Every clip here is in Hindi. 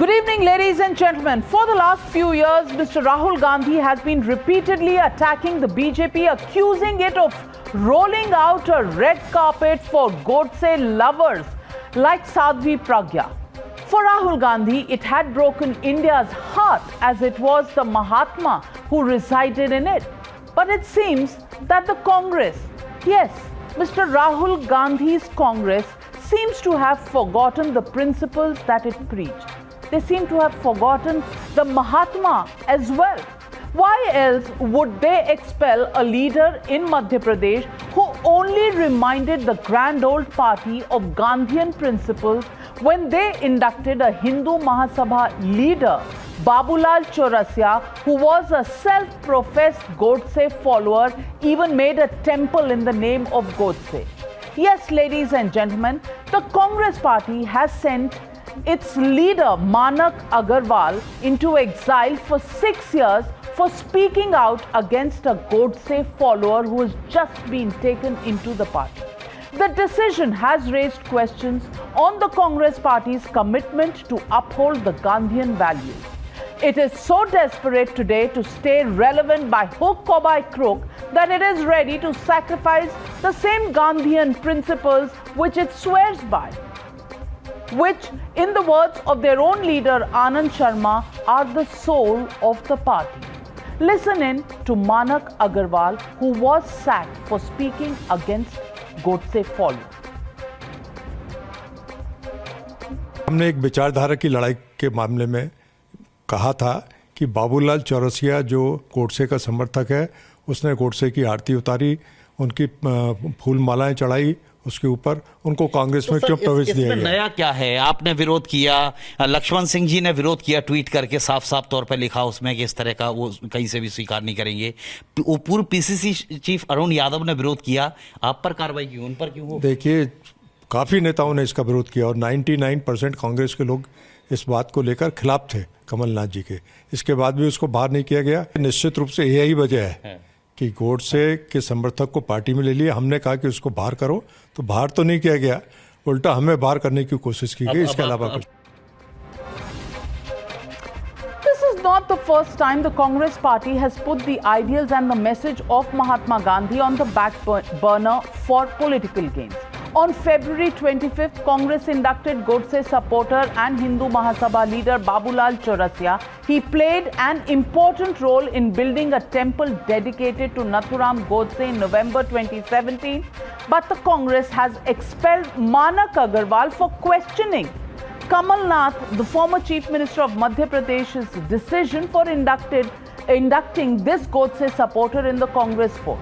Good evening, ladies and gentlemen. For the last few years, Mr. Rahul Gandhi has been repeatedly attacking the BJP, accusing it of rolling out a red carpet for Godse lovers like Sadhvi Pragya. For Rahul Gandhi, it had broken India's heart as it was the Mahatma who resided in it. But it seems that the Congress, yes, Mr. Rahul Gandhi's Congress, seems to have forgotten the principles that it preached. They seem to have forgotten the Mahatma as well. Why else would they expel a leader in Madhya Pradesh who only reminded the grand old party of Gandhian principles when they inducted a Hindu Mahasabha leader, Babulal Chaurasia, who was a self-professed Godse follower, even made a temple in the name of Godse. Yes, ladies and gentlemen, the Congress party has sent its leader Manak Agarwal into exile for 6 years for speaking out against a Godse follower who has just been taken into the party. The decision has raised questions on the Congress party's commitment to uphold the Gandhian values. It is so desperate today to stay relevant by hook or by crook that it is ready to sacrifice the same Gandhian principles which it swears by, which, in the words of their own leader Anand Sharma, are the soul of the party. Listen in to Manak Agarwal, who was sacked for speaking against Godse follower. हमने एक विचारधारा की लड़ाई के मामले में कहा था कि बाबूलाल चौरसिया जो गोडसे का समर्थक है, उसने गोडसे की आरती उतारी, उनकी फूल मालाएं चढ़ाई उसके ऊपर, उनको कांग्रेस में क्यों प्रवेश दिया गया? नया क्या है? आपने विरोध किया, लक्ष्मण सिंह जी ने विरोध किया, ट्वीट करके साफ साफ तौर पर लिखा उसमें कि इस तरह का वो कहीं से भी स्वीकार नहीं करेंगे। पूर्व पीसीसी चीफ अरुण यादव ने विरोध किया, आप पर कार्रवाई क्यों, उन पर क्यों हो? देखिए, काफ़ी नेताओं ने इसका विरोध किया और 99% कांग्रेस के लोग इस बात को लेकर खिलाफ थे कमलनाथ जी के। इसके बाद भी उसको बाहर नहीं किया गया। निश्चित रूप से यही वजह है कि गोडसे के समर्थक को पार्टी में ले लिया। हमने कहा कि उसको बाहर करो, तो बाहर तो नहीं किया गया, उल्टा हमें बाहर करने की कोशिश की गई। इसके अलावा कुछ। This is not the first time the Congress party has put the ideals and the message of Mahatma Gandhi on the back burner for political gains. On February 25th, Congress inducted Godse supporter and Hindu Mahasabha leader Babulal Chaurasia. He played an important role in building a temple dedicated to Nathuram Godse in November 2017. But the Congress has expelled Manak Agarwal for questioning Kamal Nath, the former Chief Minister of Madhya Pradesh's decision for inducting this Godse supporter in the Congress fold.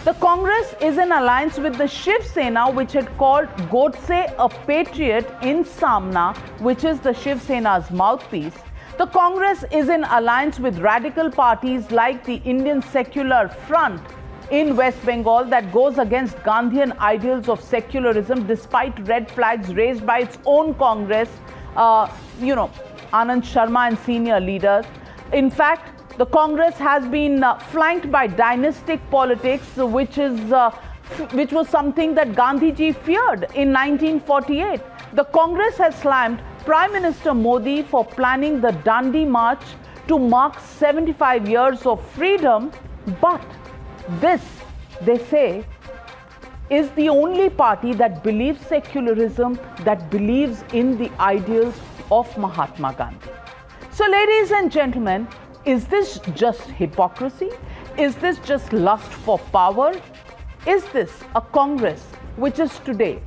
The Congress is in alliance with the Shiv Sena, which had called Godse a patriot in Samna, which is the Shiv Sena's mouthpiece. The Congress is in alliance with radical parties like the Indian Secular Front in West Bengal that goes against Gandhian ideals of secularism despite red flags raised by its own Congress, Anand Sharma and senior leaders. In fact, the Congress has been flanked by dynastic politics, which was something that Gandhi ji feared in 1948. The Congress has slammed Prime Minister Modi for planning the Dandi March to mark 75 years of freedom. But this, they say, is the only party that believes secularism, that believes in the ideals of Mahatma Gandhi. So, ladies and gentlemen, is this just hypocrisy? Is this just lust for power? Is this a Congress which is today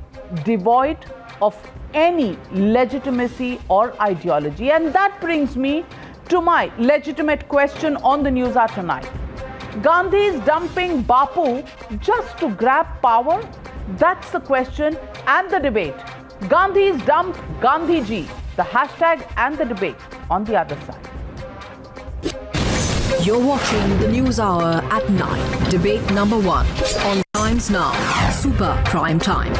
devoid of any legitimacy or ideology? And that brings me to my legitimate question on the News Hour tonight. Gandhi is dumping Bapu just to grab power? That's the question and the debate. Gandhi's dump Gandhiji, the hashtag and the debate on the other side. You're watching the News Hour at 9. Debate number 1 on Times Now. Super Prime Time.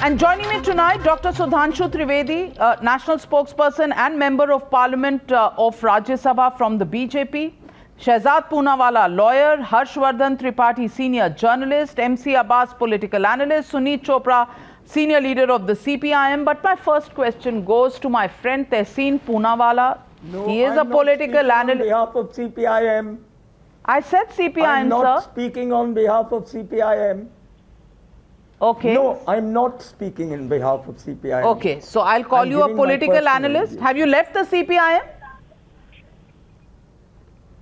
And joining me tonight, Dr. Sudhanshu Trivedi, National Spokesperson and Member of Parliament of Rajya Sabha from the BJP. Shehzad Poonawala, lawyer. Harshvardhan Tripathi, senior journalist. MC Abbas, political analyst. Suneet Chopra, senior leader of the CPIM. But my first question goes to my friend Tehseen Poonawala. No, He is I'm a political not speaking analyst. on behalf of CPIM. I said CPIM, I'm not sir. speaking on behalf of CPIM. Okay. No, I'm not speaking in behalf of CPIM. Okay, so I'll call I'm you a giving my political personal analyst. view. Have you left the CPIM?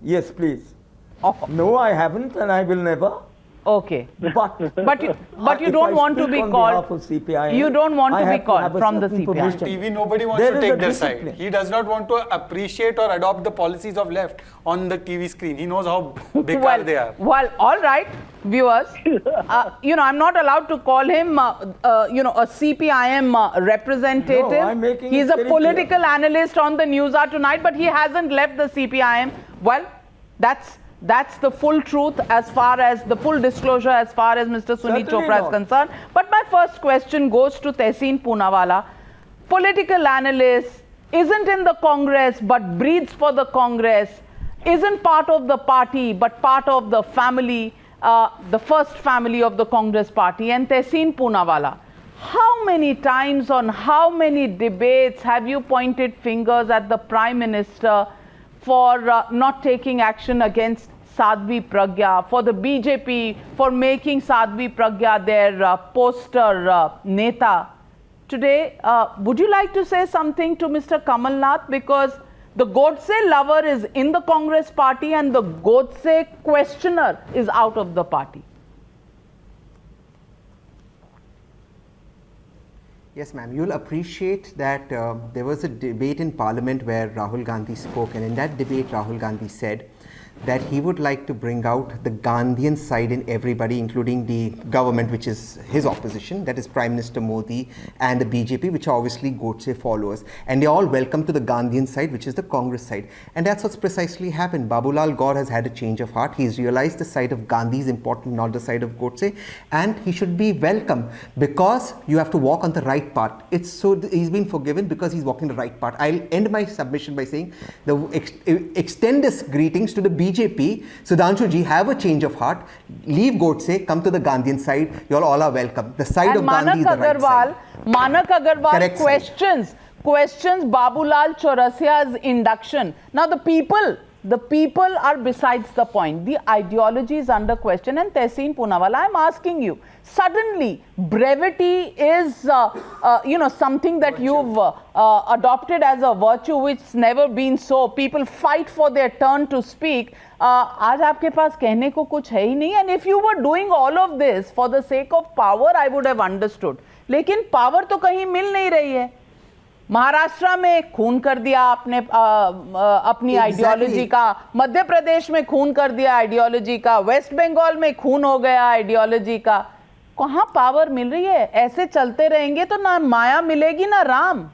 Yes, please. Oh, No, I haven't, and I will never. okay. But But you if don't I want to speak be on called. behalf of CPIM, You don't want I to be have called have a from the certain CPIM. position. TV, nobody wants There to is take a their side. discipline. He does not want to appreciate or adopt the policies of left on the TV screen. He knows how bekar they are. Well, all right, viewers. I'm not allowed to call him, a CPIM representative. No, I'm making He's it a very political clear. analyst on the News Hour tonight, but he hasn't left the CPIM. Well, that's the full truth as far as the full disclosure as far as Mr. Sunit Certainly Chopra is not. concerned. But my first question goes to Tehseen Poonawala. Political analyst, isn't in the Congress but breathes for the Congress, isn't part of the party but part of the family, the first family of the Congress party. And Tehseen Poonawala, how many times on how many debates have you pointed fingers at the Prime Minister for not taking action against Sadhvi Pragya, for the BJP for making Sadhvi Pragya their poster neta? Today, would you like to say something to Mr. Kamal Nath? Because the Godse lover is in the Congress party and the Godse questioner is out of the party. Yes, ma'am. You'll appreciate that there was a debate in Parliament where Rahul Gandhi spoke, and in that debate, Rahul Gandhi said that he would like to bring out the Gandhian side in everybody, including the government, which is his opposition, that is Prime Minister Modi and the BJP, which are obviously Godse followers. And they all welcome to the Gandhian side, which is the Congress side. And that's what's precisely happened. Babulal Gaur has had a change of heart. He's realized the side of Gandhi is important, not the side of Godse. And he should be welcome because you have to walk on the right path. He's been forgiven because he's walking the right path. I'll end my submission by saying extend his greetings to the BJP. Sudhanshu ji, have a change of heart. Leave Godse, come to the Gandhian side. You all are welcome. The side And of Gandhi is the right side. Manak Agarwal Correct side. questions Babulal Chaurasia's induction. Now the people are besides the point. The ideology is under question. And Tehseen Poonawala, I'm asking you, suddenly brevity is something that you've adopted as a virtue which's never been so. People fight for their turn to speak. आज आपके पास कहने को कुछ है ही नहीं. And if you were doing all of this for the sake of power, I would have understood. लेकिन पावर तो कहीं मिल नहीं रही है. महाराष्ट्र में खून कर दिया आपने अपनी आइडियोलॉजी का, मध्य प्रदेश में खून कर दिया आइडियोलॉजी का, वेस्ट बंगाल में खून हो गया आइडियोलॉजी का. कहां पावर मिल रही है? ऐसे चलते रहेंगे तो ना माया मिलेगी ना Ram.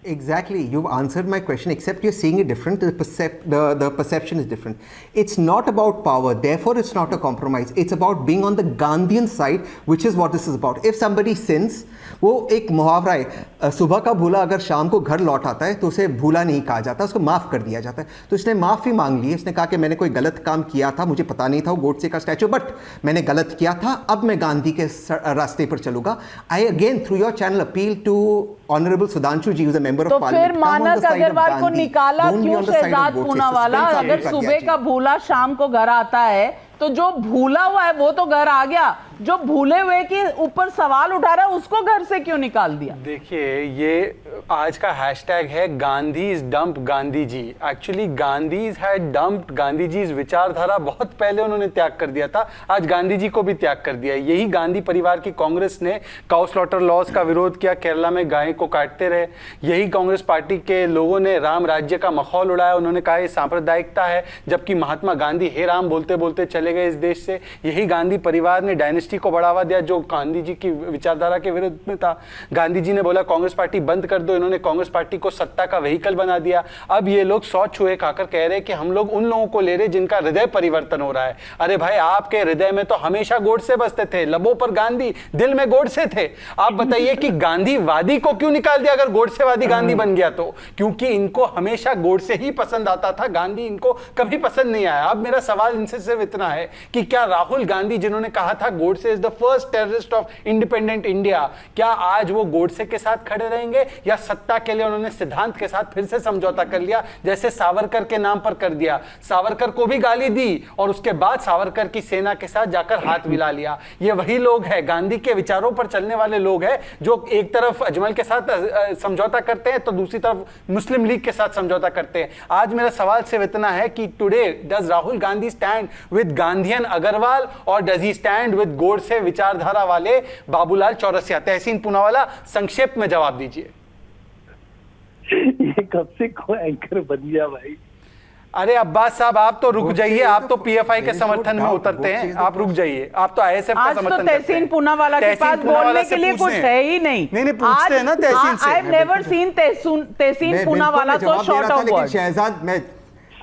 Exactly, you've answered my question, except you're seeing it different. The perception is different. It's not about power, therefore it's not a compromise. It's about being on the Gandhian side, which is what this is about. If somebody sins, वो एक मुहावरा है, सुबह का भूला अगर शाम को घर लौट आता है तो उसे भूला नहीं कहा जाता, उसको माफ़ कर दिया जाता है. तो इसने माफ़ी मांग ली है. इसने कहा कि मैंने कोई गलत काम किया था, मुझे पता नहीं था वो गोडसे का स्टैचू, बट मैंने गलत किया था, अब मैं गांधी के रास्ते पर चलूंगा. I again through your channel appeal to honourable Sudhanshu ji, तो फिर मानक अग्रवाल को निकाला क्यों शहजाद पूनावाला? अगर सुबह का भूला शाम को घर आता है तो जो भूला हुआ है वो तो घर आ गया, जो भूले हुए के ऊपर सवाल उठा रहा है उसको घर से क्यों निकाल दिया? देखिए, ये आज का हैशटैग है Gandhi is dump Gandhi ji. Actually Gandhi had dumped Gandhi ji विचारधारा बहुत पहले उन्होंने त्याग कर दिया था. आज गांधी जी को भी त्याग कर दिया. यही गांधी परिवार की कांग्रेस ने काउ स्लॉटर लॉज का विरोध किया, केरला में गाय को काटते रहे. यही कांग्रेस पार्टी के लोगों ने राम राज्य का मखौल उड़ाया. उन्होंने कहा ये सांप्रदायिकता है, जबकि महात्मा गांधी हे राम बोलते बोलते चले गए इस देश से. यही गांधी परिवार ने डायनेस्टी को बढ़ावा दिया जो गांधी जी की विचारधारा के विरुद्ध में था. गांधी जी ने बोला कांग्रेस पार्टी बंद कर दो, इन्होंने कांग्रेस पार्टी को सत्ता का व्हीकल बना दिया. अब ये लोग सौ छुए खाकर कह रहे कि हम लोग उन लोगों को ले रहे जिनका हृदय परिवर्तन हो रहा है. अरे भाई, आपके हृदय में तो हमेशा गोडसे बसते थे, लबों पर गांधी, दिल में गोडसे थे. आप बताइए कि गांधीवादी को क्यों निकाल दिया अगर गोडसेवादी गांधी बन गया तो? क्योंकि इनको हमेशा गोडसे ही पसंद आता था, गांधी इनको कभी पसंद नहीं आया. अब मेरा सवाल इनसे सिर्फ इतना है है कि क्या राहुल गांधी जिन्होंने कहा था Godse is the first terrorist of independent India, क्या आज वो गोडसे के साथ खड़े रहेंगे या सत्ता के लिए उन्होंने सिद्धांत के साथ फिर से समझौता कर लिया, जैसे सावरकर के नाम पर कर दिया, सावरकर को भी गाली दी और उसके बाद सावरकर की सेना के साथ जाकर हाथ मिला लिया। ये वही लोग हैं, गांधी के विचारों पर चलने वाले लोग हैं, जो एक तरफ अजमल के साथ समझौता करते हैं तो दूसरी तरफ मुस्लिम लीग के साथ समझौता करते हैं। आज मेरा सवाल सिर्फ इतना है कि today does Rahul Gandhi stand with Gandhian Agrawal और does he stand with Godse विचारधारा वाले बाबूलाल चौरसिया? तहसीन पूनावाला, संक्षेप में जवाब दीजिए। ये कब से को एंकर बन गया भाई? अरे अब्बास साहब, आप तो रुक जाइए, आप तो पीएफआई के समर्थन में उतरते हैं, आप रुक जाइए, आप तो आईएसएफ का समर्थन करते हैं। आज तो तहसीन पूनावाला के पास बोलने के लिए कुछ है ही नहीं। नहीं पूछते हैं ना तहसीन से। I have never seen Tehseen Poonawalla so short of words. Shehzad,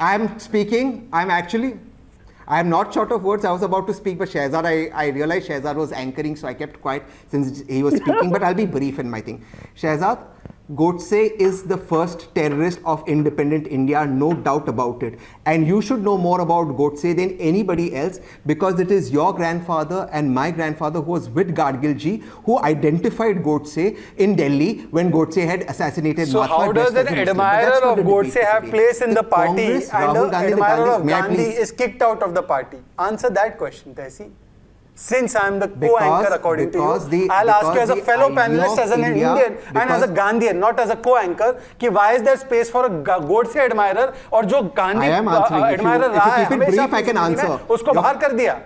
I am speaking, I am not short of words. I was about to speak, but Shehzad, I realized Shehzad was anchoring, so I kept quiet since he was speaking, but I'll be brief in my thing. Shehzad, Godse is the first terrorist of independent India, no doubt about it. And you should know more about Godse than anybody else, because it is your grandfather and my grandfather who was with Gadgil ji who identified Godse in Delhi when Godse had assassinated So Mahatma. how does an admirer of Godse have place in the party and an admirer of Gandhi is kicked out of the party? Answer that question, Tehsin. Since I am the co-anchor according to you, I'll ask you as a fellow panelist, as an Indian and as a Gandhian, not as a co-anchor, कि why is there space for a Godse admirer और जो Gandhi admirer रहा है हमेशा I can answer. उसको बाहर कर दिया?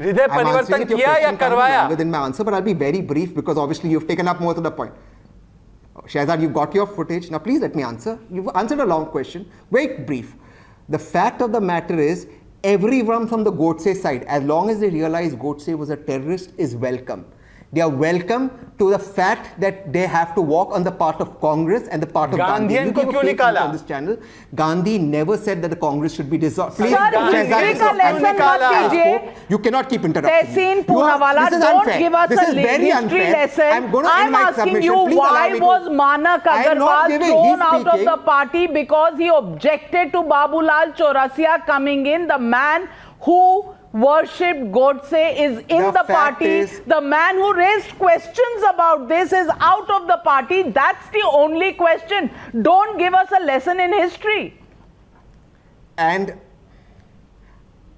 हृदय परिवर्तन किया या करवाया? Longer than my answer, but I'll be very brief because obviously you've taken up most of the point. Shehzad, you've got your footage. Now please let me answer. You've answered a long question. Very brief. The fact of the matter is, everyone from the Godse side, as long as they realize Godse was a terrorist, is welcome. They are welcome to the fact that they have to walk on the part of Congress and the part of Gandhi. Gandhian को क्यों निकाला? On this channel, Gandhi never said that the Congress should be dissolved. Please, Sir, history का lesson मत कीजिए. You cannot keep interrupting. Tehsin Poonawala, don't give us a history lesson. I'm asking you, why was Manak Agarwal thrown out of the party? Because he objected to Babulal Chaurasia coming in. The man who worshipped Godse is in the party. The man who raised questions about this is out of the party. That's the only question. Don't give us a lesson in history. And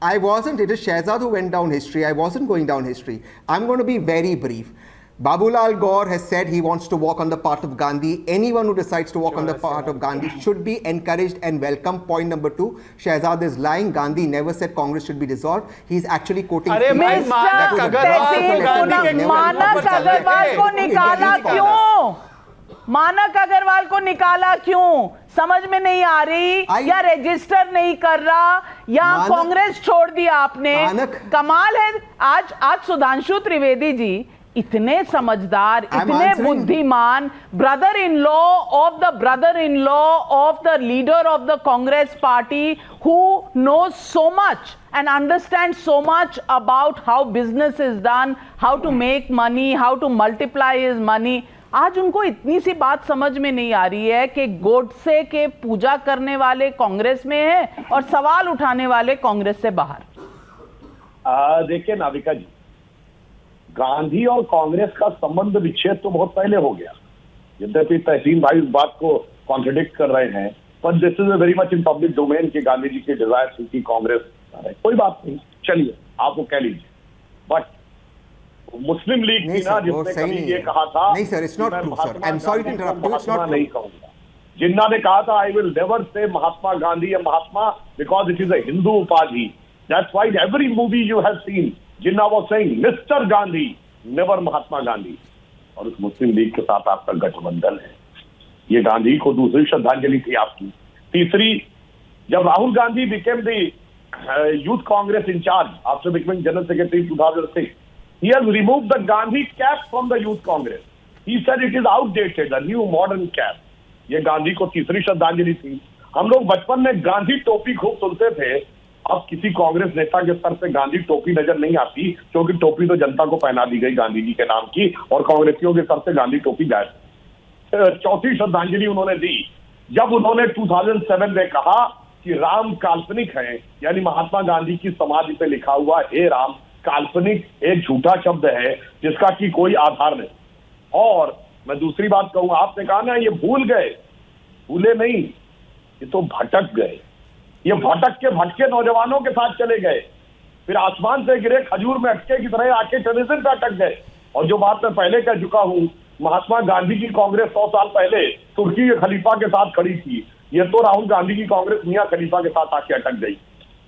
I wasn't, it is Shehzad who went down history. I wasn't going down history. I'm going to be very brief. Babulal Gaur has said he wants to walk on the path of Gandhi. Anyone who decides to walk on the path of Gandhi should be encouraged and welcome. Point number 2, Shehzad is lying. Gandhi never said Congress should be dissolved. He's actually quoting... Manak Agarwal को निकाला क्यों? मानक अग्रवाल को निकाला क्यों? समझ में नहीं आ रही, या रजिस्टर नहीं कर रहा, या कांग्रेस छोड़ दिया आपने? कमाल है। आज सुधांशु त्रिवेदी जी इतने समझदार, इतने बुद्धिमान, brother in law of the leader of the Congress party, who knows so much and understands so much about how business is done, how to make money, how to multiply his money. आज उनको इतनी सी बात समझ में नहीं आ रही है कि गोडसे के पूजा करने वाले कांग्रेस में है और सवाल उठाने वाले कांग्रेस से बाहर। देखिए नाविका जी, गांधी और कांग्रेस का संबंध विच्छेद तो बहुत पहले हो गया। यद्यपि तहसीन भाई इस बात को कॉन्ट्रडिक्ट कर रहे हैं, पर this is very much in public domain कि गांधी जी के डिजायर थी कि कांग्रेस, कोई बात नहीं, चलिए आप वो कह लीजिए। बट मुस्लिम लीग की ना, जिसने कभी ये कहा था, नहीं sir, it's not true sir, I am sorry to interrupt you, it's not, नहीं कहूंगा। जिन्ना ने कहा था I will never say Mahatma Gandhi या Mahatma because it is a Hindu उपाधि। That's why every movie you have seen Jinnah was saying mister Gandhi, never Mahatma Gandhi. और उस मुस्लिम लीग के साथ आपका गठबंधन है, ये गांधी को दूसरी श्रद्धांजलि थी आपकी। तीसरी, जब Rahul Gandhi became the youth Congress in-charge after becoming general secretary 2006, he has removed the Gandhi cap from the youth congress. He said it is outdated, a new modern cap. ये गांधी को तीसरी श्रद्धांजलि थी। हम लोग बचपन में गांधी टोपी खूब सुनते थे, अब किसी कांग्रेस नेता के सर पे गांधी टोपी नजर नहीं आती, क्योंकि टोपी तो जनता को पहना दी गई गांधी जी के नाम की, और कांग्रेसियों के सर से गांधी टोपी गायब। चौथी श्रद्धांजलि उन्होंने दी जब उन्होंने 2007 में कहा कि राम काल्पनिक है, यानी महात्मा गांधी की समाधि पे लिखा हुआ हे राम काल्पनिक एक झूठा शब्द है जिसका कि कोई आधार नहीं। और मैं दूसरी बात कहूं, आपने कहा ना ये भूल गए, भूले नहीं, ये तो भटक गए। ये भटक के भटके नौजवानों के साथ चले गए, फिर आसमान से गिरे खजूर में अटके की तरह आके टेररिज्म पे अटक गए। और जो बात मैं पहले कह चुका हूं, महात्मा गांधी की कांग्रेस 100 साल पहले तुर्की के खलीफा के साथ खड़ी थी, ये तो राहुल गांधी की कांग्रेस मियां खलीफा के साथ आके अटक गई।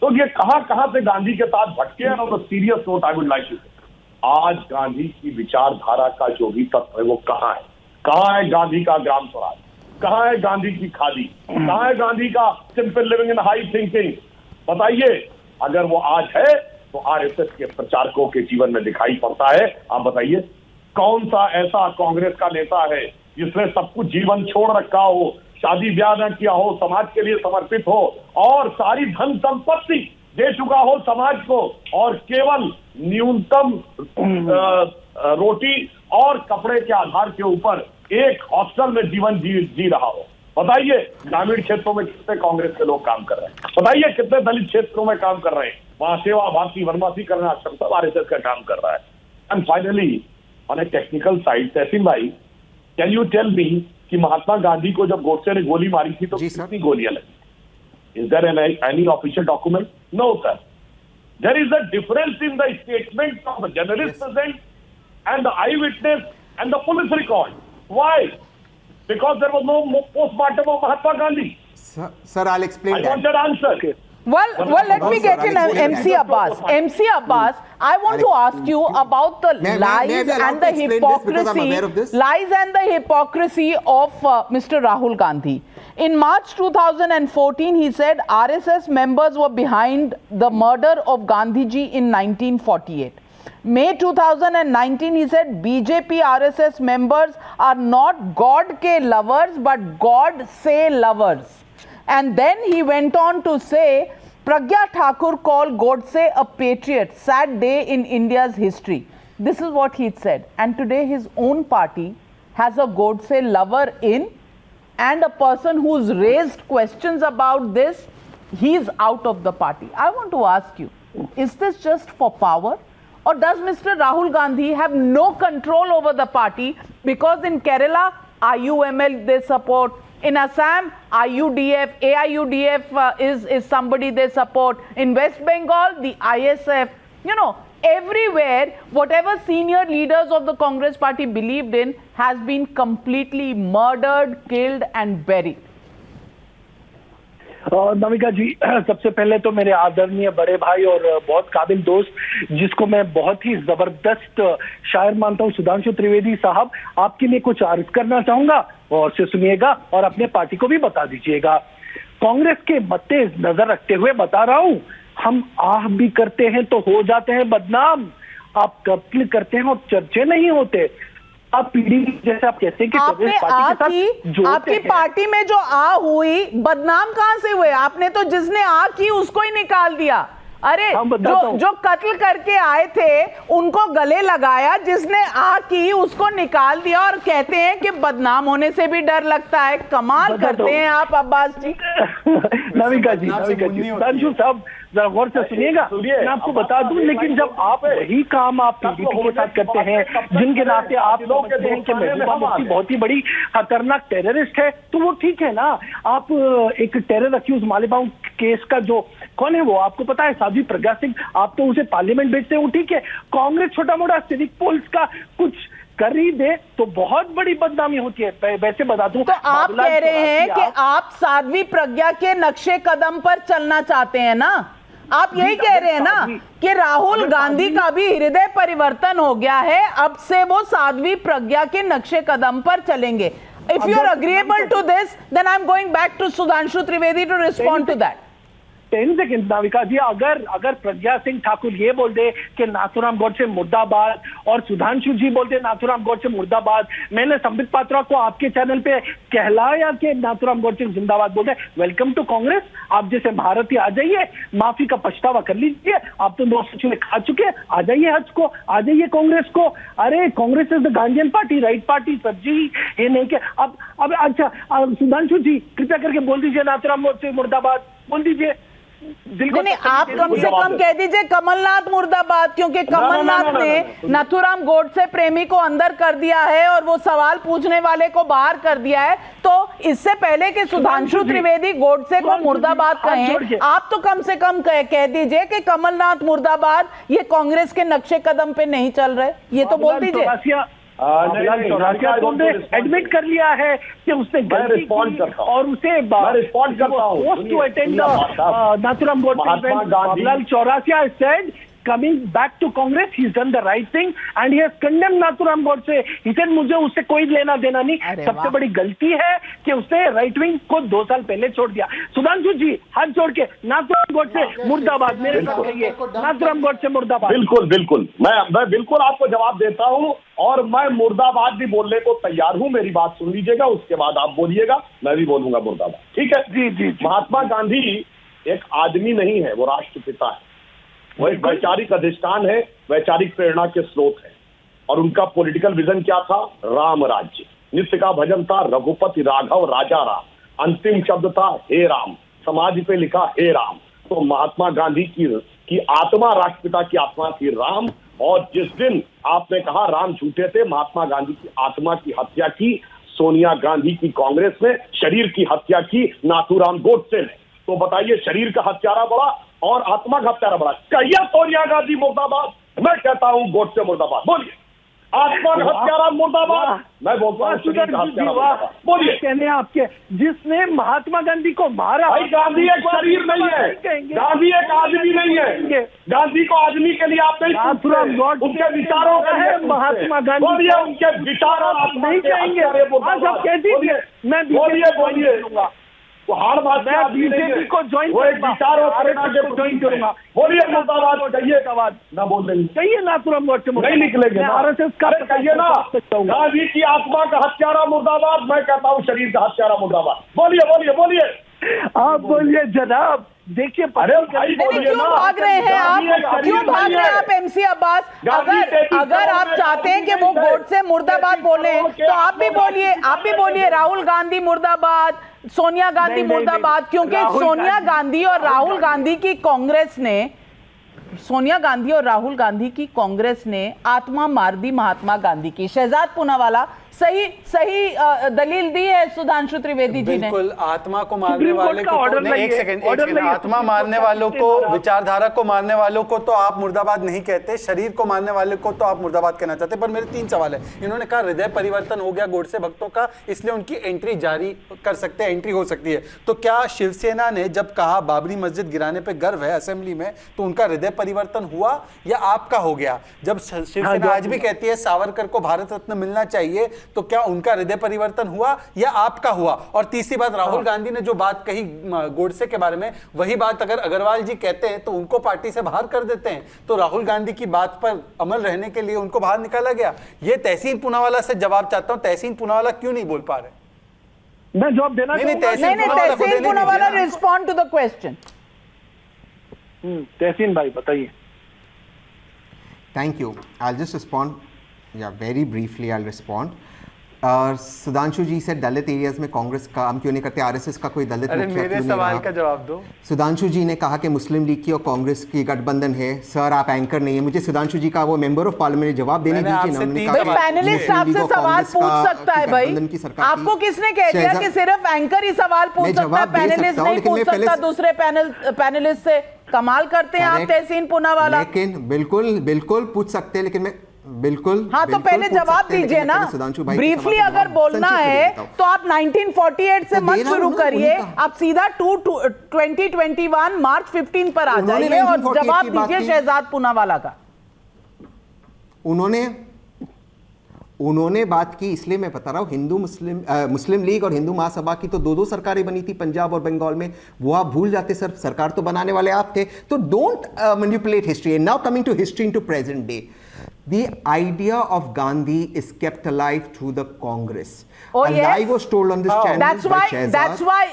तो ये कहां से गांधी के साथ भटके हैं। और serious note I would like to say, आज गांधी की विचारधारा का जो भी तत्व है वो कहां है? कहां है गांधी का ग्राम स्वराज? कहां है गांधी की खादी? कहां है गांधी का simple living in high thinking? बताइए, अगर वो आज है तो आरएसएस के प्रचारकों के जीवन में दिखाई पड़ता है। आप बताइए कौन सा ऐसा कांग्रेस का नेता है जिसने सब कुछ जीवन छोड़ रखा हो, शादी ब्याह न किया हो, समाज के लिए समर्पित हो और सारी धन संपत्ति दे चुका हो समाज को और केवल न्यूनतम रोटी और कपड़े के आधार के ऊपर एक हॉस्टल में जीवन जी रहा हो? बताइए ग्रामीण क्षेत्रों में कितने कांग्रेस के लोग काम कर रहे हैं? बताइए कितने दलित क्षेत्रों में काम कर रहे हैं? वहां सेवा भाती वनवासी करना सब आरएसएस का काम कर रहा है। And finally on a technical side, Tahseen भाई, कैन यू टेल मी कि महात्मा गांधी को जब गोडसे ने गोली मारी थी तो कितनी गोलियां लगी? Is there any official document? No sir. There is a difference in the statement of the journalist present and the eye witness and the police record. Why? Because there was no postmortem of Mahatma Gandhi. Sir, I'll explain I that. want an answer. Well, let me get in MC Abbas. MC Abbas, I want to ask you about the May I lies be allowed and to the explain this because I'm aware of hypocrisy, this? lies and the hypocrisy of Mr. Rahul Gandhi. In March 2014, he said RSS members were behind the murder of Gandhiji in 1948. May 2019, he said BJP RSS members are not God ke lovers but God say lovers. And then he went on to say Pragya Thakur called Godse a patriot, sad day in India's history. This is what he said. And today his own party has a Godse lover in, and a person who's raised questions about this, he's out of the party. I want to ask you, is this just for power? Or does Mr. Rahul Gandhi have no control over the party? Because in Kerala, IUML they support. In Assam, IUDF, AIUDF is somebody they support. In West Bengal, the ISF. You know, everywhere, whatever senior leaders of the Congress party believed in has been completely murdered, killed and buried. Navika ji, सबसे पहले तो मेरे आदरणीय बड़े भाई और बहुत काबिल दोस्त जिसको मैं बहुत ही जबरदस्त शायर मानता हूं, सुधांशु त्रिवेदी साहब, आपके लिए कुछ अर्ज करना चाहूंगा और से सुनिएगा और अपने पार्टी को भी बता दीजिएगा। कांग्रेस के मद्दे नजर रखते हुए बता रहा हूं, हम आह भी करते हैं तो हो जाते हैं बदनाम, आप कत्ल करते हैं और चर्चे नहीं होते। आप पीढ़ी जैसे आप कहते हैं कि आपने आपकी पार्टी में जो आ हुई, बदनाम कहां से हुए? आपने तो जिसने आ की उसको ही निकाल दिया। अरे जो कत्ल करके आए थे उनको गले लगाया, जिसने आ की उसको निकाल दिया और कहते हैं कि बदनाम होने से भी डर लगता है। कमाल करते हैं आप अब्बास जी। नविका जी, सुधांशु साहब जरा गौर से सुनिएगा, मैं आपको बता दूं, लेकिन जब आप वही काम आप पीडीपी के साथ करते हैं जिनके नाते आप लोग कहते हैं कि महबूबा मुफ्ती बहुत ही बड़ी खतरनाक टेररिस्ट है, तो वो ठीक है ना। आप एक टेरर अक्यूज मालेगांव केस का जो कौन है वो आपको पता है, साध्वी प्रज्ञा सिंह, आप तो उसे पार्लियामेंट भेजते हैं, वो ठीक है। कांग्रेस छोटा मोटा सिविक पोल्स का कुछ कर ही दे तो बहुत बड़ी बदनामी होती है। वैसे बता दूं, तो आप कह रहे हैं कि आप साध्वी प्रज्ञा के नक्शे कदम पर चलना चाहते हैं ना? आप यही कह रहे हैं ना कि राहुल गांधी का भी हृदय परिवर्तन हो गया है, अब से वो साध्वी प्रज्ञा के नक्शे कदम पर चलेंगे। If you are agreeable to this, then I'm going back to Sudhanshu Trivedi to respond to that. 10 second Navika ji, अगर प्रज्ञा सिंह ठाकुर ये बोल दे कि नाथूराम गोडसे मुर्दाबाद और सुधांशु जी बोलते नाथूराम गोडसे मुर्दाबाद, मैंने संबित पात्रा को आपके चैनल पे कहलाया कि नाथूराम गोडसे जिंदाबाद बोलते, वेलकम टू कांग्रेस। आप जैसे भारतीय आ जाइए, माफी का पछतावा कर लीजिए, आप तो 9 चुने खा चुके, आ जाइए हज को, आ जाइए कांग्रेस को। अरे Congress is the Gandhian party, right party sir ji, ये नहीं कि अब अच्छा सुधांशु जी कृपया करके बोल दीजिए नाथूराम गोडसे मुर्दाबाद। बोल दीजिए। दिल को नहीं, तसल्ली आप दे कम दीजिए। से कम कह दीजिए कमलनाथ मुर्दाबाद, क्योंकि कमलनाथ ने नाथूराम गोडसे प्रेमी को अंदर कर दिया है और वो सवाल पूछने वाले को बाहर कर दिया है। तो इससे पहले कि सुधांशु त्रिवेदी गोडसे को मुर्दाबाद कहें, आप तो कम से कम कह दीजिए कि कमलनाथ मुर्दाबाद ये कांग्रेस के नक्शे कदम पे नहीं चल रहे, ये तो बोल दीजिए। चौरासिया तुमने एडमिट कर लिया है कि उसने गलती की और उसे post to attend Nathuram Godse event. Babulal Chaurasia said coming back to Congress, he's done the right thing and he has condemned Nathuram Godse. He said मुझे उससे कोई लेना देना नहीं, सबसे बड़ी गलती है कि उसने राइट विंग को 2 साल पहले छोड़ दिया। सुधांशु जी हाथ जोड़ के नाथूराम गोडसे मुर्दाबाद, मेरे साथ कहिए नाथूराम गोडसे मुर्दाबाद। बिल्कुल बिल्कुल, मैं बिल्कुल आपको जवाब देता हूं और मैं मुर्दाबाद भी बोलने को तैयार हूं। मेरी बात सुन लीजिएगा, उसके बाद आप बोलिएगा, मैं भी बोलूंगा मुर्दाबाद, ठीक है? जी जी। महात्मा गांधी एक आदमी नहीं है, वो राष्ट्रपिता है, वो एक वैचारिक अधिष्ठान है, वैचारिक प्रेरणा के स्रोत है। और उनका पॉलिटिकल विजन क्या था? राम राज्य। नित्य का भजन था रघुपति राघव राजा राम। अंतिम शब्द था हे राम, समाधि पे लिखा हे राम। तो महात्मा गांधी की आत्मा, राष्ट्रपिता की आत्मा थी राम। और जिस दिन आपने कहा राम झूठे थे, महात्मा गांधी की आत्मा की हत्या की सोनिया गांधी की कांग्रेस ने, शरीर की हत्या की नाथूराम गोडसे ने। तो बताइए, शरीर का हत्यारा बड़ा और आत्मा का हत्यारा बड़ा? कहिए सोनिया गांधी मुर्दाबाद, मैं कहता हूं गोडसे मुर्दाबाद। बोलिए, आत्मा का हत्यारा मुर्दाबाद, मैं बोलता हूं शरीर का हत्यारा मुर्दाबाद। बोलिए। कहने आपके जिसने महात्मा गांधी को मारा, भाई गांधी एक शरीर नहीं है, गांधी एक आदमी नहीं है। गांधी को आदमी के लिए आप नहीं पूछते, उनके विचारों के लिए महात्मा गांधी। बोलिए, उनके विचारों आप नहीं कहेंगे, आप कह दीजिए मैं बोलिए वो हार बात मैं बीजेपी को ज्वाइन ज्वाइन करूंगा। बोलिए मुर्दाबाद, कहिए ना बोल देंगे, कहिए नाथूराम गोडसे नहीं निकलेंगे। आरएसएस का कहिए ना, गांधी की आत्मा का हत्यारा मुर्दाबाद, मैं कहता हूँ शरीर का हत्यारा मुर्दाबाद। बोलिए बोलिए बोलिए, आप बोलिए जनाब। देखिए, अरे भाई क्यों भाग रहे हैं आप, क्यों भाग रहे हैं आप एमसी अब्बास? अगर आप चाहते हैं कि वो गोडसे मुर्दाबाद बोले तो आप भी बोलिए राहुल गांधी मुर्दाबाद, सोनिया गांधी मुर्दाबाद, क्योंकि सोनिया गांधी और राहुल गांधी की कांग्रेस ने आत्मा मार दी महात्मा गांधी की। शहजाद पूनावाला, सही दलील दी है सुधांशु त्रिवेदी जी ने। बिल्कुल, आत्मा को मारने वाले को एक सेकंड, आत्मा मारने वालों को, विचारधारा को मारने वालों को तो आप मुर्दाबाद नहीं कहते, शरीर को मारने वाले को तो आप मुर्दाबाद कहना चाहते। पर मेरे 3 सवाल है। इन्होंने कहा हृदय परिवर्तन हो गया गोडसे भक्तों का, इसलिए उनकी एंट्री जारी कर सकते हैं, एंट्री हो सकती है। तो क्या शिवसेना ने जब कहा बाबरी मस्जिद गिराने पे गर्व है असेंबली में, तो उनका हृदय परिवर्तन हुआ या आपका हो गया? जब शिवसेना आज भी कहती है सावरकर को भारत रत्न मिलना चाहिए, तो क्या उनका हृदय परिवर्तन हुआ या आपका हुआ? और तीसरी बात, राहुल गांधी ने जो बात कही गोडसे के बारे में, वही बात अगर अग्रवाल जी कहते हैं तो उनको पार्टी से बाहर कर देते हैं। तो राहुल गांधी की बात पर अमल रहने के लिए उनको बाहर निकाला गया। ये तहसीन पूनावाला से जवाब चाहता हूं, तहसीन पूनावाला क्यों नहीं बोल पा रहे? मैं जवाब देना Tahseen Poonawalla respond to the question. Tahseen भाई बताइए। Thank you. I'll just respond. Yeah, very briefly I'll respond. Sudhanshu जी से दलित एरियाज में कांग्रेस काम क्यों नहीं करते, आरएसएस का कोई दलित अरे मेरे सवाल का जवाब दो। सुधांशु जी ने कहा कि मुस्लिम लीग की और कांग्रेस की गठबंधन है। सर आप एंकर नहीं है, मुझे सुधांशु जी का वो मेंबर ऑफ पार्लियामेंट जवाब देने दीजिए। पैनलिस्ट आपसे सवाल पूछ सकता है भाई, आपको किसने कह दिया कि सिर्फ एंकर ही सवाल पूछ सकता है, पैनलिस्ट नहीं पूछ सकता दूसरे पैनलिस्ट से? कमाल करते हैं आप तहसीन पूनावाला। लेकिन बिल्कुल पूछ सकते हैं, लेकिन मैं बिल्कुल हाँ, तो पहले जवाब दीजिए ना। ब्रीफली अगर बोलना है तो आप 1948 से मत शुरू करिए, आप सीधा 2021 मार्च 15 पर आ जाइए और जवाब दीजिए शहजाद पूनावाला का। उन्होंने बात की, इसलिए मैं बता रहा हूं। मुस्लिम लीग और हिंदू महासभा की तो 2 सरकारें बनी थी पंजाब और बंगाल में, वो आप भूल जाते सर, सरकार तो बनाने वाले आप थे। तो don't manipulate history. Now coming to history into present day, the idea of Gandhi is kept alive through the Congress. Oh, a lie was told on this channel. That's why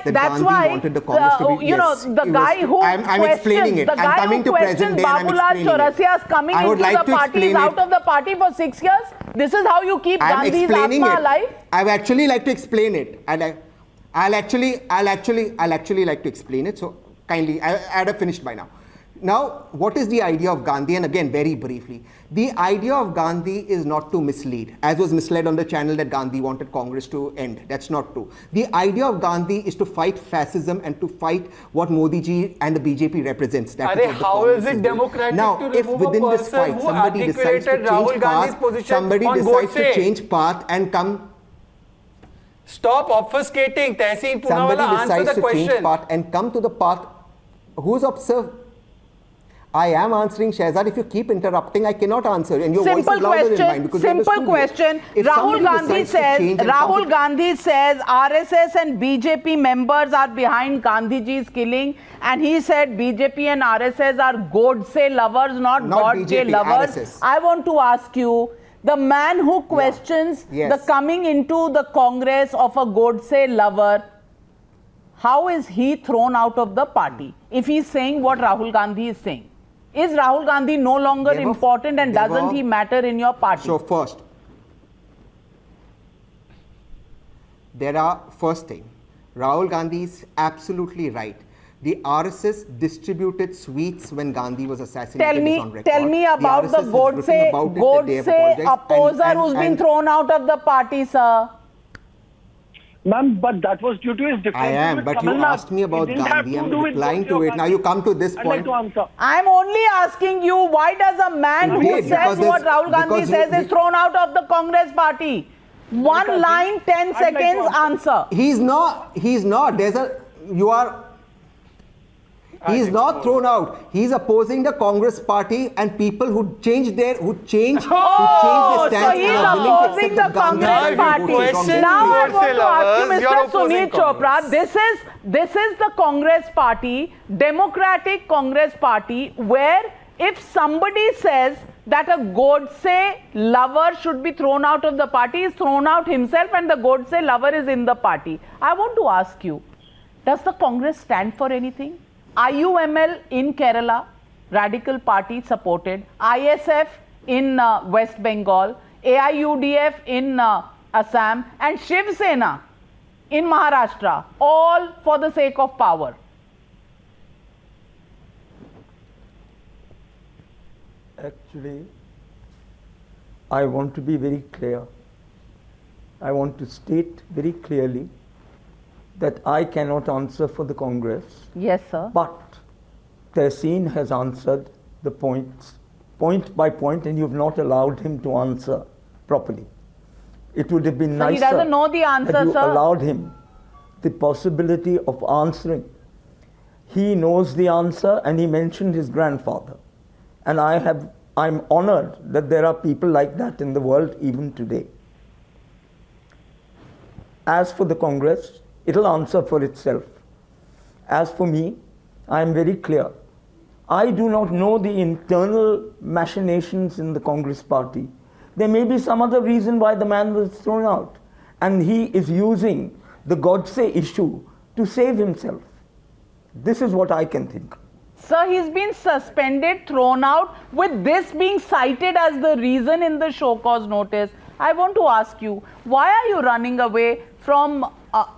wanted the Congress to be, you know, the guy who I'm explaining it. I'm coming to present day and I'm Babulal Chaurasia's coming into the party, is out of the party for 6 years. This is how you keep Gandhi's atma alive. I would actually like to explain it, and I'll actually like to explain it. So kindly, I'd have finished by now. Now, what is the idea of Gandhi? And again, very briefly, the idea of Gandhi is not to mislead, as was misled on the channel that Gandhi wanted Congress to end. That's not true. The idea of Gandhi is to fight fascism and to fight what Modi ji and the BJP represents. That is what the how Congress is it doing. democratic now, to if remove a within this person fight who somebody decides to articulated Rahul change Gandhi's path, position somebody on decides to Godse? change path and come. Stop obfuscating. Tehseen Somebody Poonawala, answer decides the to change question. path and come to the path. Who's observed? I am answering, Shehzad. If you keep interrupting, I cannot answer. And your voice is louder than mine because you're in the Simple studio. question. If Rahul somebody Gandhi decides to says, change and come Rahul to- Gandhi says RSS and BJP members are behind Gandhiji's killing, and he said BJP and RSS are Godse lovers, not Godse BJP, lovers. RSS. I want to ask you, the man who questions Yes. the coming into the Congress of a Godse lover, how is he thrown out of the party if he's saying what Rahul Gandhi is saying? Is Rahul Gandhi no longer There were- important and there doesn't were- he matter in your party? So first, first thing, Rahul Gandhi is absolutely right. The RSS distributed sweets when Gandhi was assassinated. is on record. Tell me about the RSS has written about it that they have Godse apologized opposer who's been thrown out of the party, sir. Ma'am, but that was due to his difference. I am, but you asked me about Gandhi. I'm replying to it. Now you come to this I'd like point. to answer. I'm only asking you, why does a man who Okay, says because what there's- Rahul Gandhi because says you- is thrown out of the Congress party? One Because line, 10 I'd like to seconds, answer. He's not. He's not thrown out. He's opposing the Congress party and people who change their stance So and he's are willing to opposing accept the Gandhi Congress party party. vote is wrong. Now I Godse want to ask you, lovers, you're Mr. opposing Sunit Chopra, Congress. this is the Congress party, Democratic Congress party, where if somebody says that a Godse lover should be thrown out of the party, is thrown out himself and the Godse lover is in the party. I want to ask you, does the Congress stand for anything? IUML in Kerala, Radical Party supported. ISF in West Bengal. AIUDF in Assam. And Shiv Sena in Maharashtra. All for the sake of power. Actually, I want to be very clear. I want to state very clearly that I cannot answer for the Congress, Yes, sir. but Tehseen has answered the points, point by point, and you've not allowed him to answer properly. It would have been So he nicer doesn't know the answer, that you sir. allowed him the possibility of answering. He knows the answer, and he mentioned his grandfather. And I'm honored that there are people like that in the world even today. As for the Congress, it'll answer for itself. As for me, I am very clear. I do not know the internal machinations in the Congress party. There may be some other reason why the man was thrown out. And he is using the Godse issue to save himself. This is what I can think. Sir, he's been suspended, thrown out, with this being cited as the reason in the show cause notice. I want to ask you, why are you running away from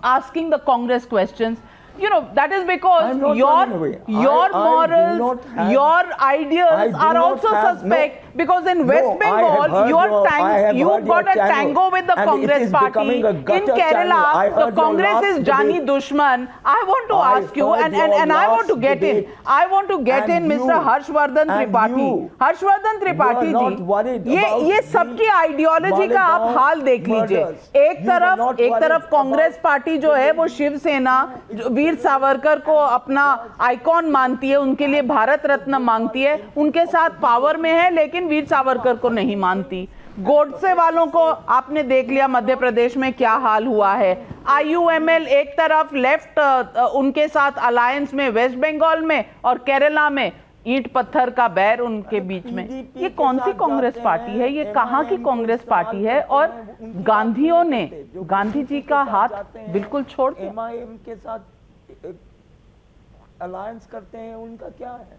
asking the Congress questions? You know, that is because I'm not your running away. your I do morals, not have- your I ideas do are not also have- suspect, no. because in No, West I have Bengal, heard you've got a your channel, tango with the and it Congress is party. becoming a In gutter channel. I Kerala, heard the your Congress last is Jani debate. Dushman. I want to I ask you, heard and your I want to last get in. debate. I want to get in And Mr. you- Harshvardhan and Tripathi. you- Harshvardhan Tripathi you are not ji, worried ये about सबकी the आइडियोलॉजी का आप Malegaon हाल देख लीजिए. murders. एक You were not तरफ worried कांग्रेस about पार्टी जो है वो शिवसेना वीर सावरकर को अपना आइकॉन मानती है, उनके लिए भारत रत्न मांगती है, उनके साथ पावर में है, लेकिन वीर सावरकर को नहीं मानती. गोडसे वालों को आपने देख लिया मध्य प्रदेश में क्या हाल हुआ है. IUML एक तरफ लेफ्ट उनके साथ अलायंस में वेस्ट बंगाल में, और केरला में ईंट पत्थर का बैर उनके बीच में. ये कौन सी कांग्रेस पार्टी है? ये कहाँ की कांग्रेस पार्टी है? और गांधीओं ने गांधी जी का हाथ बिल्कुल छोड़ दिया. MIM के साथ अलायंस करते हैं, उनका क्या है?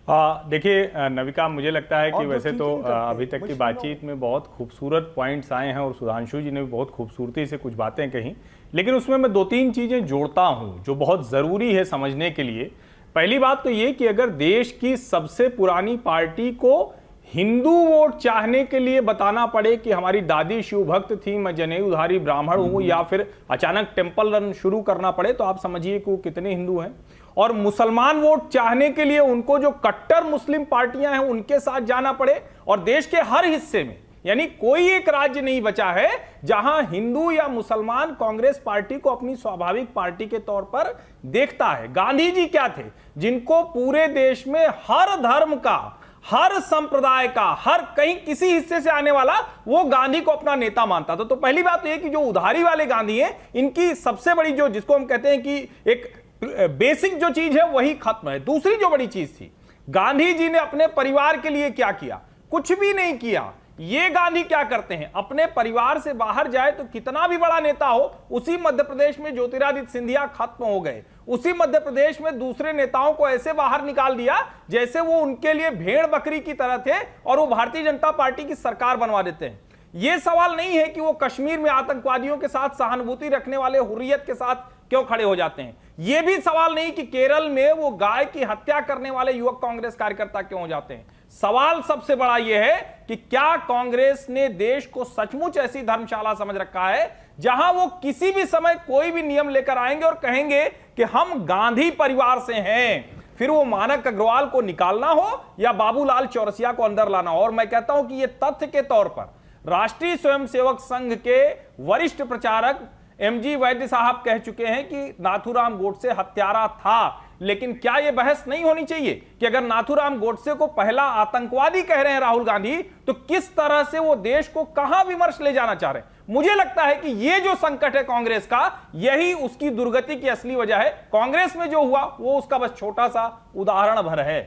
देखिए नविका, मुझे लगता है कि वैसे तो अभी तक की बातचीत में बहुत खूबसूरत पॉइंट्स आए हैं और सुधांशु जी ने भी बहुत खूबसूरती से कुछ बातें कही, लेकिन उसमें मैं 2-3 चीजें जोड़ता हूं जो बहुत जरूरी है समझने के लिए। पहली बात तो ये कि अगर देश की सबसे पुरानी पार्टी को हिंदू वोट चाहने के लिए बताना पड़े कि हमारी दादी शिव भक्त थी, मैं जनेऊधारी ब्राह्मण हूं, या फिर अचानक टेंपल रन शुरू करना पड़े, तो आप समझिए कि वो कितने हिंदू हैं। और मुसलमान वोट चाहने के लिए उनको जो कट्टर मुस्लिम पार्टियां हैं उनके साथ जाना पड़े, और देश के हर हिस्से में, यानी कोई एक राज्य नहीं बचा है जहां हिंदू या मुसलमान कांग्रेस पार्टी को अपनी स्वाभाविक पार्टी के तौर पर देखता है। गांधी जी क्या थे, जिनको पूरे देश में हर धर्म का, हर संप्रदाय का, हर कहीं किसी हिस्से से आने वाला वो गांधी को अपना नेता मानता था। तो पहली बात तो ये कि जो उधारी वाले गांधी हैं, इनकी सबसे बड़ी जो, जिसको हम कहते हैं कि एक बेसिक जो चीज है वही खत्म है। दूसरी जो बड़ी चीज थी, गांधी जी ने अपने परिवार के लिए क्या किया? कुछ भी नहीं किया। ये गांधी क्या करते हैं, अपने परिवार से बाहर जाए तो कितना भी बड़ा नेता हो, उसी मध्य प्रदेश में ज्योतिरादित्य सिंधिया खत्म हो गए, उसी मध्य प्रदेश में दूसरे नेताओं को ऐसे बाहर निकाल दिया जैसे वो उनके लिए भेड़ बकरी की तरह थे और वो भारतीय जनता पार्टी की सरकार बनवा देते हैं। ये सवाल नहीं है कि वो कश्मीर में आतंकवादियों के साथ सहानुभूति रखने वाले हुर्रियत के साथ क्यों खड़े हो जाते हैं। यह भी सवाल नहीं कि केरल में वो गाय की हत्या करने वाले युवक कांग्रेस कार्यकर्ता क्यों हो जाते हैं। सवाल सबसे बड़ा यह है कि क्या कांग्रेस ने देश को सचमुच ऐसी धर्मशाला समझ रखा है जहां वो किसी भी समय कोई भी नियम लेकर आएंगे और कहेंगे कि हम गांधी परिवार से हैं, फिर वो मानक अग्रवाल को निकालना हो या बाबूलाल चौरसिया को अंदर लाना हो। और मैं कहता हूं कि यह तथ्य के तौर पर राष्ट्रीय स्वयंसेवक संघ के वरिष्ठ प्रचारक एमजी वैद्य साहब कह चुके हैं कि नाथूराम गोडसे हत्यारा था। लेकिन क्या यह बहस नहीं होनी चाहिए कि अगर नाथूराम गोडसे को पहला आतंकवादी कह रहे हैं राहुल गांधी, तो किस तरह से वो देश को कहां विमर्श ले जाना चाह रहे हैं। मुझे लगता है कि ये जो संकट है कांग्रेस का, यही उसकी दुर्गति की असली वजह है। कांग्रेस में जो हुआ वो उसका बस छोटा सा उदाहरण भर है।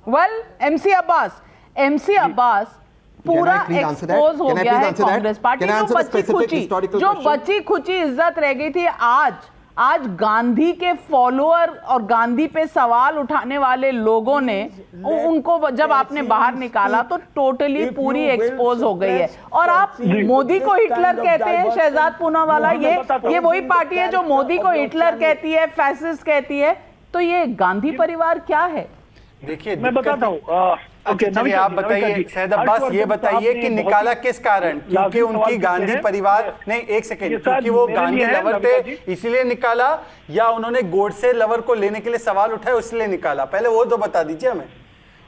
वेल, एमसी अब्बास पूरा एक्सपोज हो गया है कांग्रेस पार्टी। जो बची खुची इज्जत रह गई थी, आज गांधी के फॉलोअर और गांधी पे सवाल उठाने वाले लोगों ने उनको जब आपने बाहर निकाला तो टोटली पूरी एक्सपोज हो गई है। और आप मोदी को हिटलर कहते हैं, शहजाद पूनावाला, ये वही पार्टी है जो मोदी को हिटलर कहती है, फैसिस्ट कहती है। तो ये गांधी परिवार क्या है? देखिए, मैं बताता हूँ। चलिए आप बताइए सैयद अब्बास, ये बताइए कि निकाला किस कारण? क्योंकि उनकी गांधी परिवार, नहीं एक सेकेंड, क्योंकि वो गांधी लवर थे इसलिए निकाला, या उन्होंने गोडसे लवर को लेने के लिए सवाल उठाए इसलिए निकाला? पहले वो तो बता दीजिए हमें।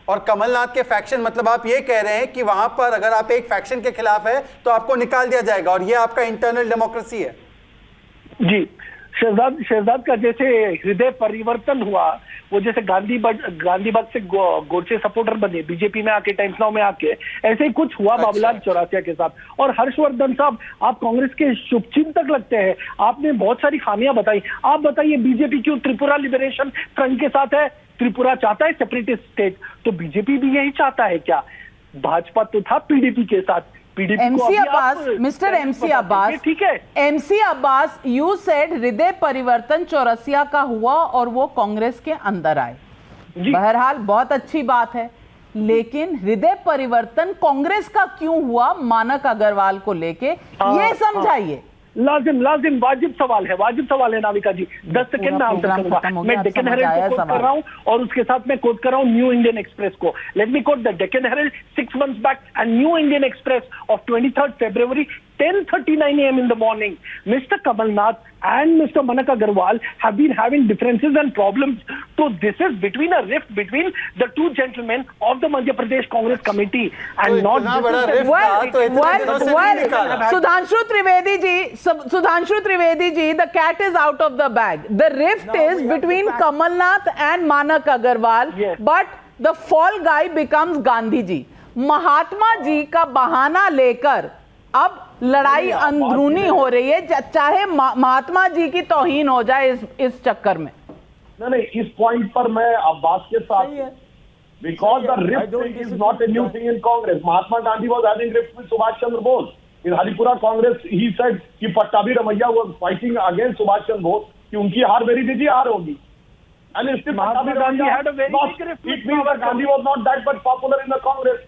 और कमलनाथ के फैक्शन, मतलब आप ये कह रहे हैं कि वहां पर अगर आप एक फैक्शन के खिलाफ है तो आपको निकाल दिया जाएगा, और ये आपका इंटरनल डेमोक्रेसी है? जी, शहजाद का जैसे हृदय परिवर्तन हुआ, वो जैसे गांधी बाग से गोडसे सपोर्टर बने, बीजेपी में आके, टाइम्स नाउ में आके, ऐसे ही कुछ हुआ बाबूलाल चौरसिया के साथ। और हर्षवर्धन साहब, आप कांग्रेस के शुभचिंतक लगते हैं, आपने बहुत सारी खामियां बताई। आप बताइए बीजेपी क्यों त्रिपुरा लिबरेशन फ्रंट के साथ है? त्रिपुरा चाहता है सेपरेटिस्ट स्टेट, तो बीजेपी भी यही चाहता है क्या? भाजपा तो था पीडीपी के साथ। MC Abbas, mister MC Abbas, ठीक है, एमसी अब्बास, यू सेड हृदय परिवर्तन चौरसिया का हुआ और वो कांग्रेस के अंदर आए। बहरहाल बहुत अच्छी बात है, लेकिन हृदय परिवर्तन कांग्रेस का क्यों हुआ मानक अग्रवाल को लेके, ये समझाइए। लाजिम वाजिब सवाल है नाविका जी, 10 सेकंड में आंसर करूंगा। मैं डेक्कन हेरल्ड को कोट कर रहा हूं और उसके साथ मैं कोट कर रहा हूं न्यू इंडियन एक्सप्रेस को। Let me quote the Deccan Herald 6 months back and New Indian Express of 23rd February 10:39 AM in the morning. Mr. Kamalnath and Mr. Manak Agarwal have been having differences and problems. So this is between a rift between the two gentlemen of the Madhya Pradesh Congress Committee and not Sudhanshu Trivedi ji, the cat is out of the bag. The rift is between Kamalnath and Manak Agarwal, but the fall guy becomes Gandhi ji. Mahatma ji का बहाना लेकर अब लड़ाई अंदरूनी हो रही है, चाहे महात्मा जी की तौहीन हो जाए इस चक्कर में। नहीं, इस पॉइंट पर मैं अब्बास के साथ, because the rift is not a new thing in Congress. Mahatma Gandhi was having rift with Subhash Chandra Bose in Haripura Congress. He said कि Pattabhi Ramaiah was fighting against Subhash Chandra Bose कि उनकी हार मेरी दीजिए हार होगी। And still Mahatma Gandhi had a very vigorous it means that Gandhi was not that much popular in the Congress.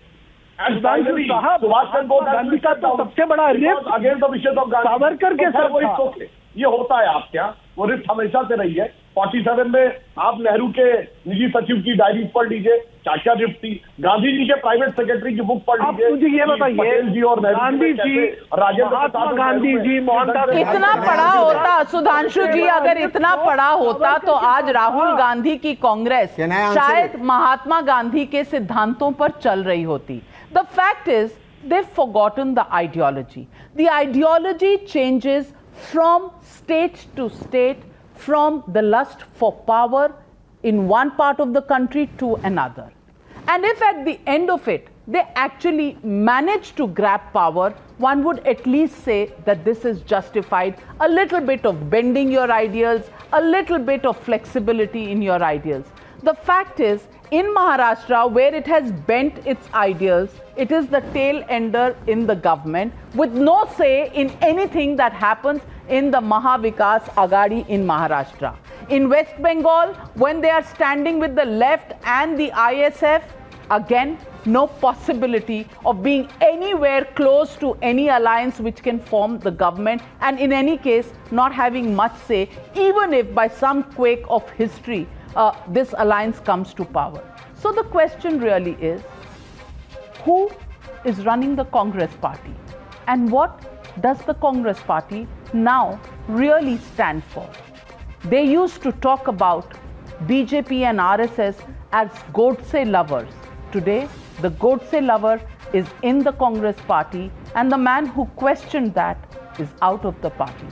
And finally, साहब, Subhash Chandra Bose गांधी का तो सबसे बड़ा rift against the wishes of Gandhi. Savarkar के साथ वही था। सोचे ये होता है आपके यहाँ, वो रिफ्ट हमेशा से रही है। 47 में आप नेहरू के निजी सचिव की डायरी पढ़ लीजिए, क्या रिफ्ट थी। गांधी जी के प्राइवेट सेक्रेटरी की बुक पढ़ आप लीजिए। मुझे ये बताइए, पटेल जी और नेहरू गांधी जी, राजेंद्र महात्मा प्रसाद गांधी जी, मोहनदास इतना पढ़ा होता सुधांशु जी, अगर इतना पढ़ा होता तो आज राहुल गांधी की कांग्रेस Can I answer शायद it? महात्मा गांधी के सिद्धांतों पर चल रही होती। The fact is they've forgotten the ideology. The ideology changes from state to state, from the lust for power in one part of the country to another. And if at the end of it they actually manage to grab power, one would at least say that this is justified. A little bit of bending your ideals, a little bit of flexibility in your ideals. The fact is, in Maharashtra, where it has bent its ideals, it is the tail ender in the government with no say in anything that happens in the Mahavikas Aghadi in Maharashtra. In West Bengal, when they are standing with the left and the ISF, again, no possibility of being anywhere close to any alliance which can form the government, and in any case, not having much say, even if by some quake of history, this alliance comes to power. So the question really is, who is running the Congress party? And what does the Congress party now really stand for? They used to talk about BJP and RSS as Godse lovers. Today, the Godse lover is in the Congress party, and the man who questioned that is out of the party.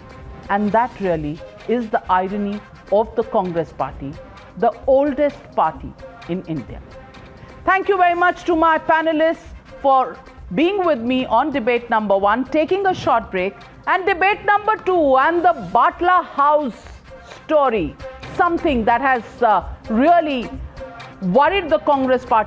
And that really is the irony of the Congress party, the oldest party in India. Thank you very much to my panelists for being with me on debate number 1, taking a short break, and debate number 2 and the Batla House story, something that has really worried the Congress party.